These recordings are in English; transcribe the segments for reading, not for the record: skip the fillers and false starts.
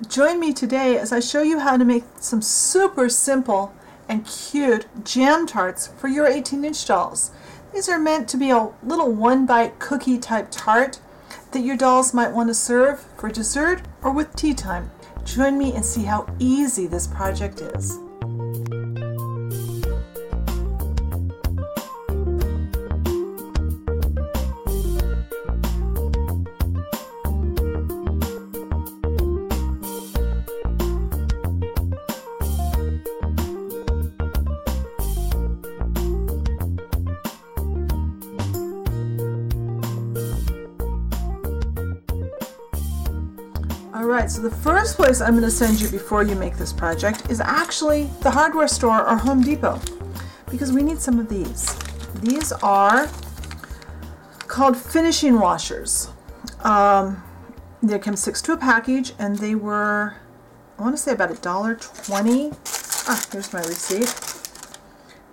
Join me today as I show you how to make some super simple and cute jam tarts for your 18-inch dolls. These are meant to be a little one-bite cookie type tart that your dolls might want to serve for dessert or with tea time. Join me and see how easy this project is. Alright, so the first place I'm going to send you before you make this project is actually the hardware store or Home Depot, because we need some of these. These are called finishing washers. They come 6 to a package, and they were, I want to say, about $1.20. Here's my receipt.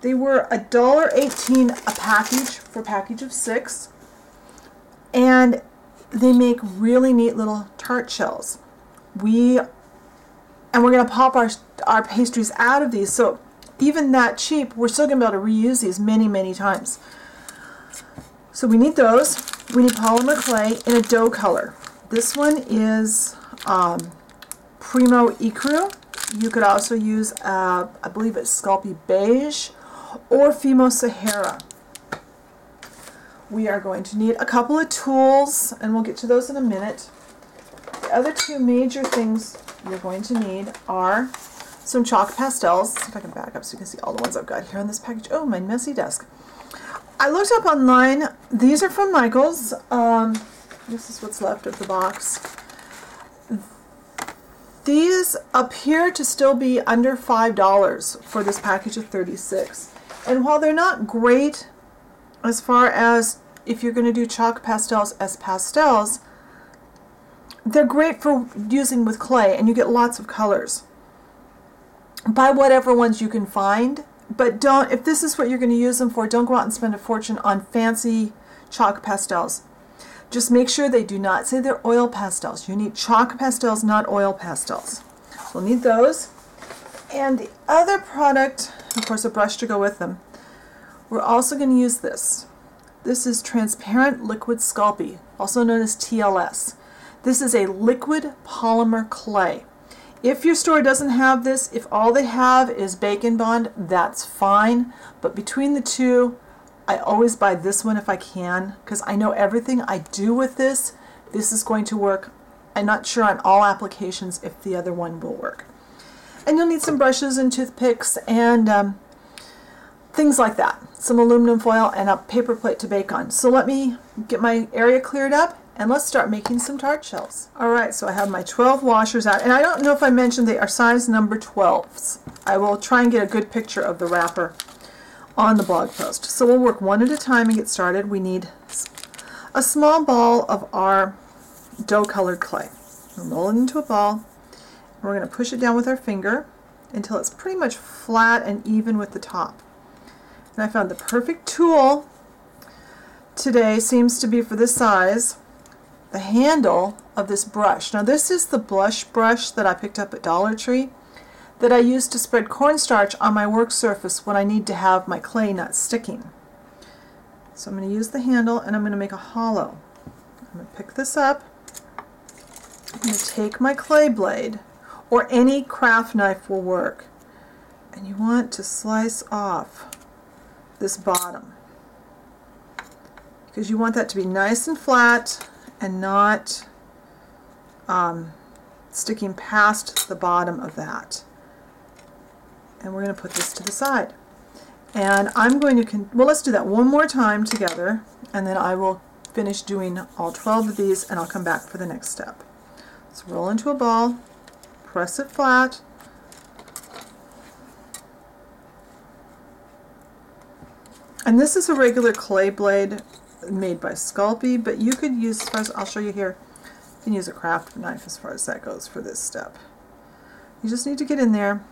They were $1.18 a package for a package of 6, and they make really neat little tart shells. We're going to pop our pastries out of these, so even that cheap, we're still going to be able to reuse these many times. So we need those. We need polymer clay in a dough color. This one is Primo Ecru. You could also use, I believe it's Sculpey Beige or Fimo Sahara. We are going to need a couple of tools, and we'll get to those in a minute. The other two major things you're going to need are some chalk pastels. Let's see if I can back up so you can see all the ones I've got here on this package. Oh, my messy desk. I looked up online. These are from Michael's. This is what's left of the box. These appear to still be under $5 for this package of 36. And while they're not great as far as if you're going to do chalk pastels as pastels, they're great for using with clay, and you get lots of colors. Buy whatever ones you can find, but don't, if this is what you're going to use them for, don't go out and spend a fortune on fancy chalk pastels. Just make sure they do not say they're oil pastels. You need chalk pastels, not oil pastels. We'll need those. And the other product, of course, a brush to go with them. We're also going to use this. This is transparent liquid Sculpey, also known as TLS. This is a liquid polymer clay. If your store doesn't have this, if all they have is Bacon Bond, that's fine. But between the two, I always buy this one if I can, because I know everything I do with this, this is going to work. I'm not sure on all applications if the other one will work. And you'll need some brushes and toothpicks and things like that. Some aluminum foil and a paper plate to bake on. So let me get my area cleared up and let's start making some tart shells. Alright, so I have my 12 washers out, and I don't know if I mentioned they are size number 12s. I will try and get a good picture of the wrapper on the blog post. So we'll work one at a time and get started. We need a small ball of our dough colored clay. We'll roll it into a ball. We're going to push it down with our finger until it's pretty much flat and even with the top. And I found the perfect tool today seems to be for this size, the handle of this brush. Now this is the blush brush that I picked up at Dollar Tree that I use to spread cornstarch on my work surface when I need to have my clay not sticking. So I'm going to use the handle and I'm going to make a hollow. I'm going to pick this up. I'm going to take my clay blade, or any craft knife will work, and you want to slice off this bottom, because you want that to be nice and flat and not sticking past the bottom of that. And we're going to put this to the side. And I'm going to, well, let's do that one more time together, and then I will finish doing all 12 of these and I'll come back for the next step. So roll into a ball, press it flat, and this is a regular clay blade made by Sculpey, but you could use, as far as I'll show you here, you can use a craft knife as far as that goes for this step. You just need to get in there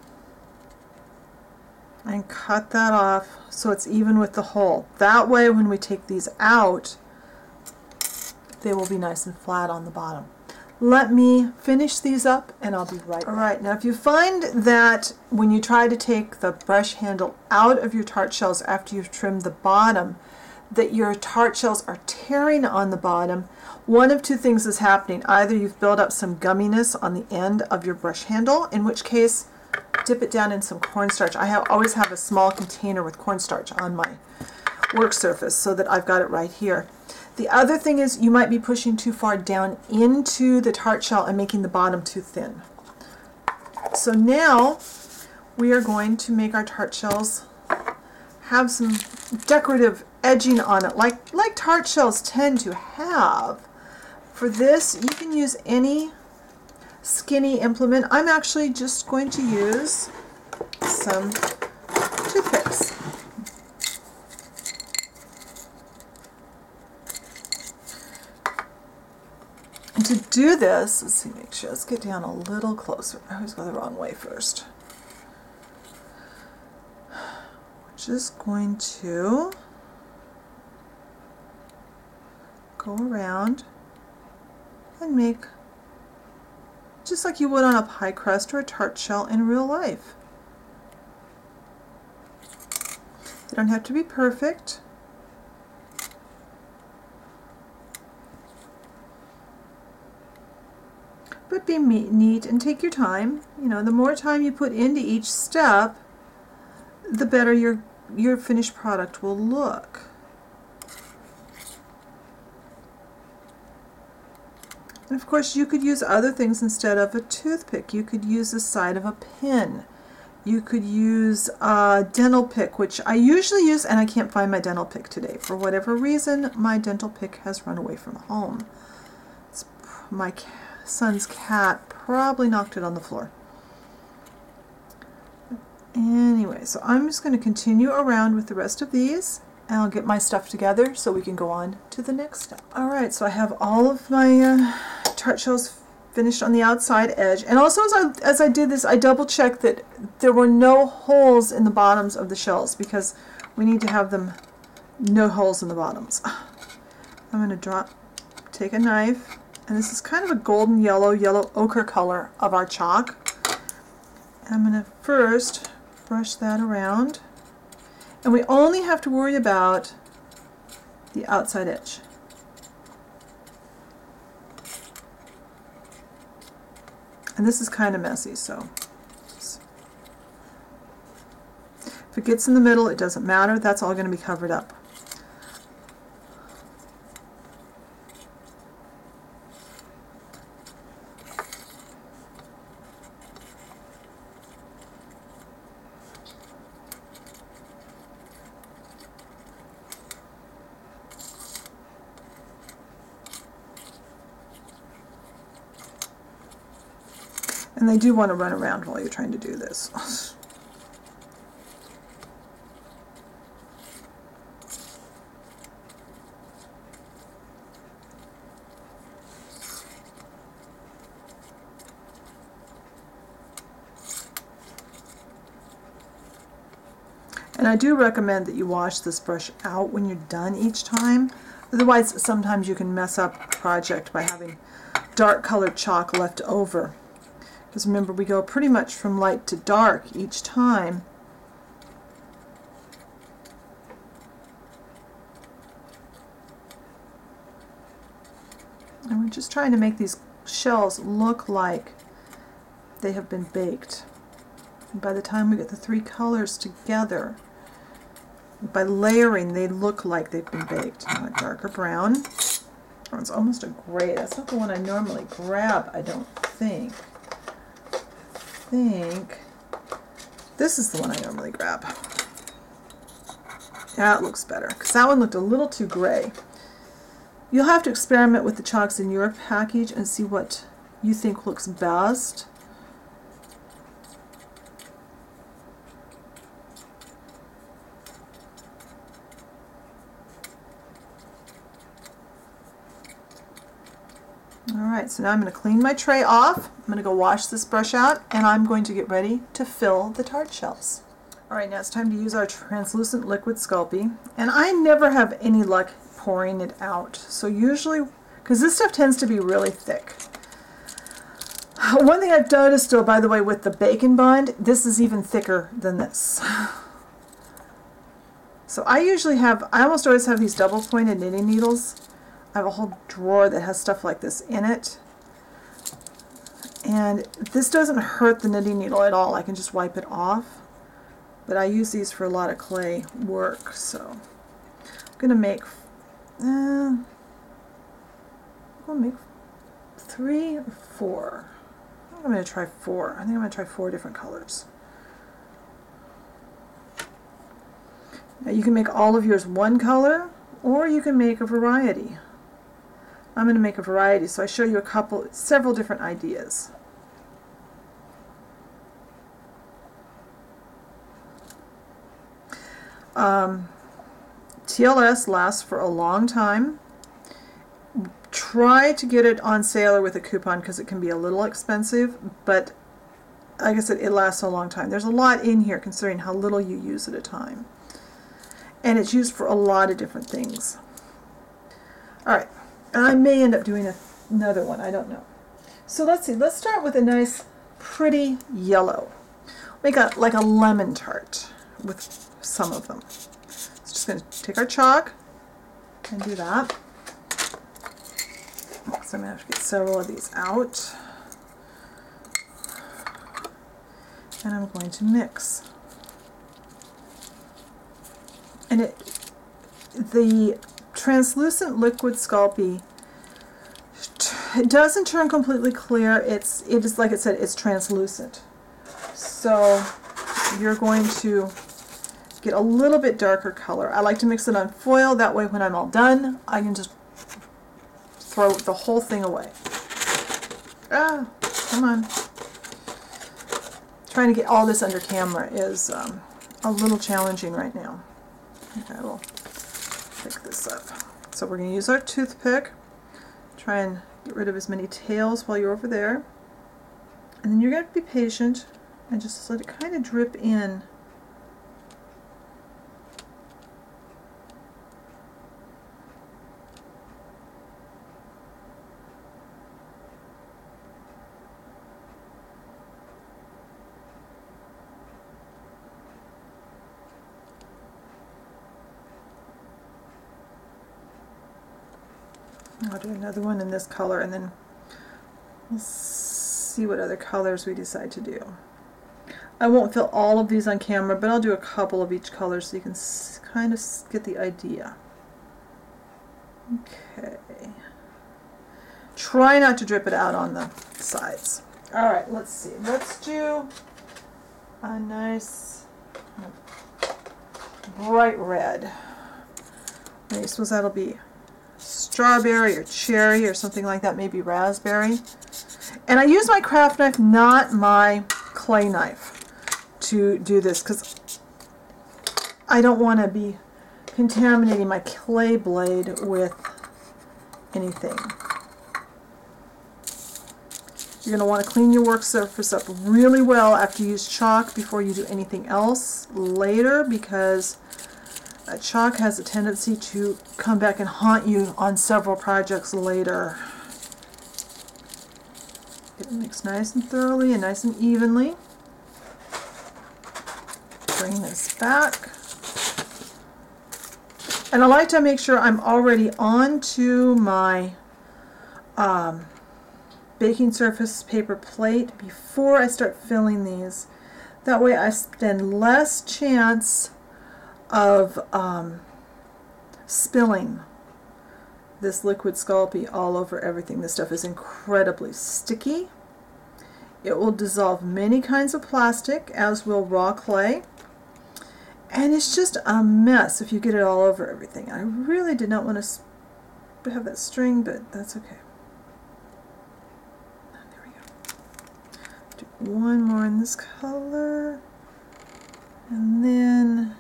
and cut that off so it's even with the hole. That way when we take these out, they will be nice and flat on the bottom. Let me finish these up and I'll be right back. All right, now if you find that when you try to take the brush handle out of your tart shells after you've trimmed the bottom, that your tart shells are tearing on the bottom, one of two things is happening. Either you've built up some gumminess on the end of your brush handle, in which case dip it down in some cornstarch. I always have a small container with cornstarch on my work surface so that I've got it right here. The other thing is you might be pushing too far down into the tart shell and making the bottom too thin. So now we are going to make our tart shells have some decorative edging on it, like tart shells tend to have. For this, you can use any skinny implement. I'm actually just going to use some toothpicks. And to do this, let's see, make sure, let's get down a little closer. I always go the wrong way first. We're just going to go around and make just like you would on a pie crust or a tart shell in real life. They don't have to be perfect. But be neat and take your time. You know, the more time you put into each step, the better your finished product will look. And of course you could use other things instead of a toothpick. You could use the side of a pin. You could use a dental pick, which I usually use, and I can't find my dental pick today. For whatever reason, my dental pick has run away from home. It's my son's cat probably knocked it on the floor. Anyway, so I'm just going to continue around with the rest of these, and I'll get my stuff together so we can go on to the next step. Alright, so I have all of my tart shells finished on the outside edge, and also as I did this, I double checked that there were no holes in the bottoms of the shells, because we need to have them no holes in the bottoms. I'm going to take a knife, and this is kind of a golden yellow ochre color of our chalk. I'm going to first brush that around, and we only have to worry about the outside edge. And this is kind of messy, so if it gets in the middle, it doesn't matter. That's all going to be covered up. And they do want to run around while you're trying to do this. And I do recommend that you wash this brush out when you're done each time. Otherwise, sometimes you can mess up a project by having dark colored chalk left over. Because remember, we go pretty much from light to dark each time. And we're just trying to make these shells look like they have been baked. And by the time we get the three colors together, by layering, they look like they've been baked. Now a darker brown. Oh, it's almost a gray. That's not the one I normally grab, I don't think. This is the one I normally grab. That looks better, because that one looked a little too gray. You'll have to experiment with the chalks in your package and see what you think looks best. Alright, so now I'm going to clean my tray off. I'm going to go wash this brush out, and I'm going to get ready to fill the tart shells. Alright, now it's time to use our translucent liquid Sculpey, and I never have any luck pouring it out. So usually, because this stuff tends to be really thick, One thing I've noticed though, by the way, with the bacon bond, this is even thicker than this. So I almost always have these double pointed knitting needles. I have a whole drawer that has stuff like this in it. And this doesn't hurt the knitting needle at all. I can just wipe it off. But I use these for a lot of clay work, so I'm going to make, I'm going to make 3 or 4. I'm going to try 4. I think I'm going to try 4 different colors. Now you can make all of yours one color, or you can make a variety. I'm going to make a variety, so I show you several different ideas. TLS lasts for a long time. Try to get it on sale or with a coupon because it can be a little expensive, but like I said, it lasts a long time. There's a lot in here considering how little you use at a time. And it's used for a lot of different things. Alright, I may end up doing another one, I don't know. So let's see, let's start with a nice pretty yellow. Make like a lemon tart with some of them. So just going to take our chalk and do that. So I'm going to have to get several of these out. And I'm going to mix. And the translucent liquid Sculpey, it doesn't turn completely clear. It is, like I said, it's translucent. So you're going to get a little bit darker color. I like to mix it on foil, that way when I'm all done, I can just throw the whole thing away. Ah, come on. Trying to get all this under camera is a little challenging right now. Okay, we'll pick this up. So we're going to use our toothpick, try and get rid of as many tails while you're over there. And then you're going to be patient and just let it kind of drip in. I'll do another one in this color, and then we'll see what other colors we decide to do. I won't fill all of these on camera, but I'll do a couple of each color so you can kind of get the idea. Okay. Try not to drip it out on the sides. Alright, let's see. Let's do a nice bright red. I suppose that'll be strawberry or cherry or something like that, maybe raspberry. And I use my craft knife, not my clay knife, to do this because I don't want to be contaminating my clay blade with anything. You're going to want to clean your work surface up really well after you use chalk before you do anything else later, because chalk has a tendency to come back and haunt you on several projects later. Get it mixed nice and thoroughly and nice and evenly. Bring this back. And I like to make sure I'm already onto my baking surface paper plate before I start filling these. That way I stand less chance of spilling this liquid Sculpey all over everything. This stuff is incredibly sticky. It will dissolve many kinds of plastic, as will raw clay. And it's just a mess if you get it all over everything. I really did not want to have that string, but that's okay. There we go. Do one more in this color. And then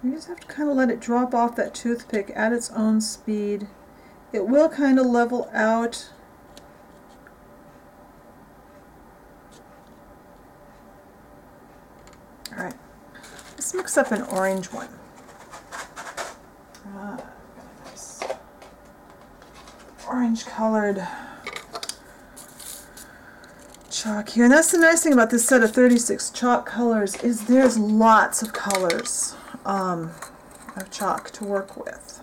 you just have to kind of let it drop off that toothpick at its own speed. It will kind of level out. Alright, mix up an orange one. Got a nice orange colored chalk here. And that's the nice thing about this set of 36 chalk colors is there's lots of colors of chalk to work with.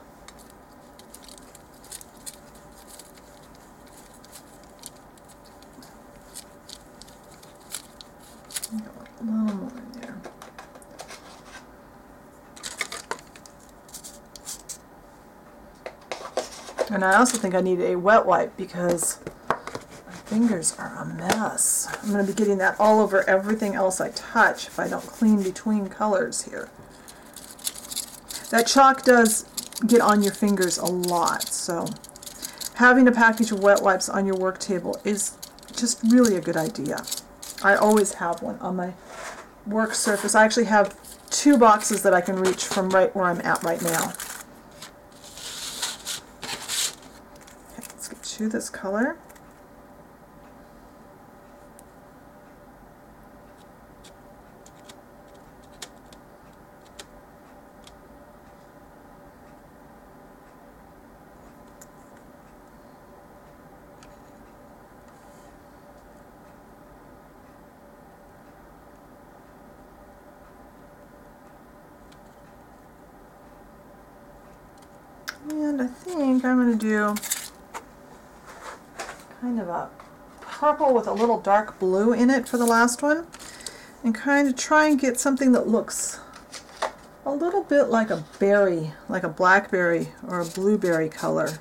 A little more in there. And I also think I need a wet wipe because my fingers are a mess. I'm going to be getting that all over everything else I touch if I don't clean between colors here. That chalk does get on your fingers a lot, so having a package of wet wipes on your work table is just really a good idea. I always have one on my work surface. I actually have 2 boxes that I can reach from right where I'm at right now. Okay, let's get to this color. And I think I'm going to do kind of a purple with a little dark blue in it for the last one, and kind of try and get something that looks a little bit like a berry, like a blackberry or a blueberry color.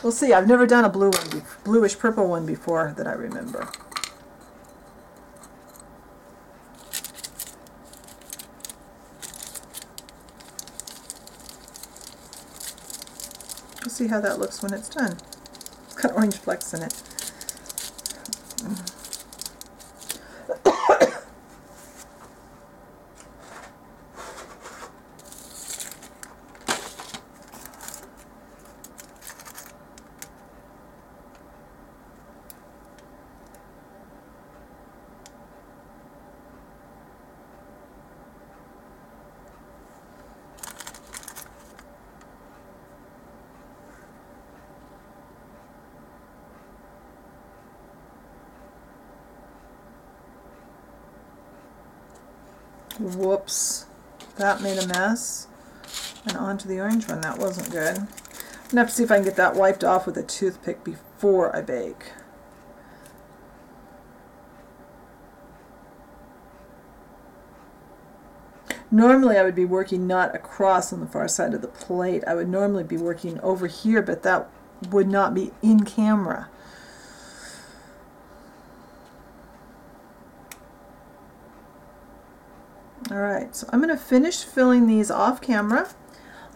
We'll see. I've never done a blue one, bluish purple one before that I remember. We'll see how that looks when it's done. It's got orange flecks in it. Whoops, that made a mess. And onto the orange one, that wasn't good. I'm gonna have to see if I can get that wiped off with a toothpick before I bake. Normally I would be working not across on the far side of the plate. I would normally be working over here, but that would not be in camera. Alright, so I'm going to finish filling these off camera.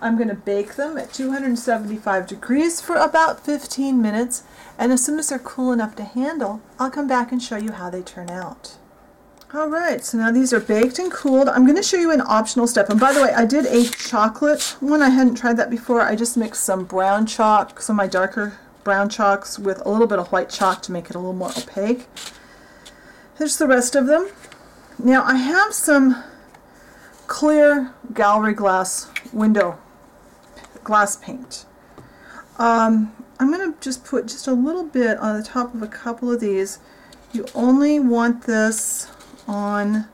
I'm going to bake them at 275 degrees for about 15 minutes, and as soon as they're cool enough to handle, I'll come back and show you how they turn out. Alright, so now these are baked and cooled. I'm going to show you an optional step. And by the way, I did a chocolate one. I hadn't tried that before. I just mixed some brown chalk, some of my darker brown chalks with a little bit of white chalk to make it a little more opaque. Here's the rest of them. Now I have some clear gallery glass window glass paint. I'm going to just put just a little bit on the top of a couple of these. You only want this on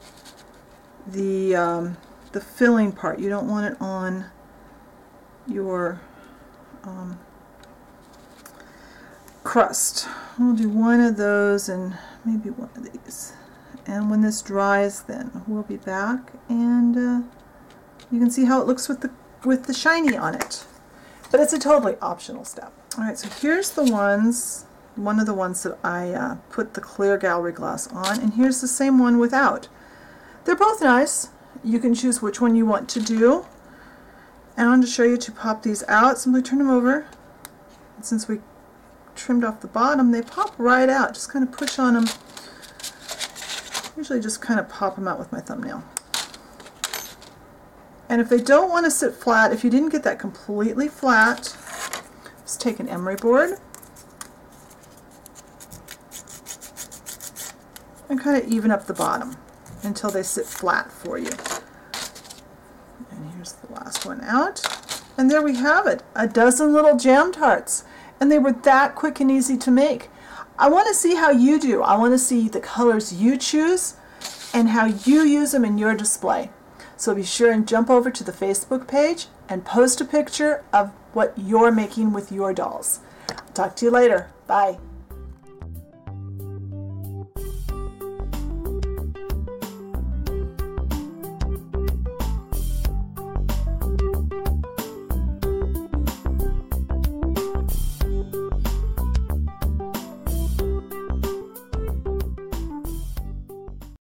the filling part. You don't want it on your crust. We'll do one of those and maybe one of these. And when this dries, then we'll be back, and you can see how it looks with the shiny on it. But it's a totally optional step. All right, so here's the ones, one of the ones that I put the clear gallery glass on, and here's the same one without. They're both nice. You can choose which one you want to do. And I'm going to show you to pop these out. Simply turn them over. And since we trimmed off the bottom, they pop right out. Just kind of push on them. Usually just kind of pop them out with my thumbnail. And if they don't want to sit flat, if you didn't get that completely flat, just take an emery board and kind of even up the bottom until they sit flat for you. Here's the last one out. And there we have it, a dozen little Jam Tarts. And they were that quick and easy to make. I want to see how you do. I want to see the colors you choose and how you use them in your display. So be sure and jump over to the Facebook page and post a picture of what you're making with your dolls. Talk to you later. Bye.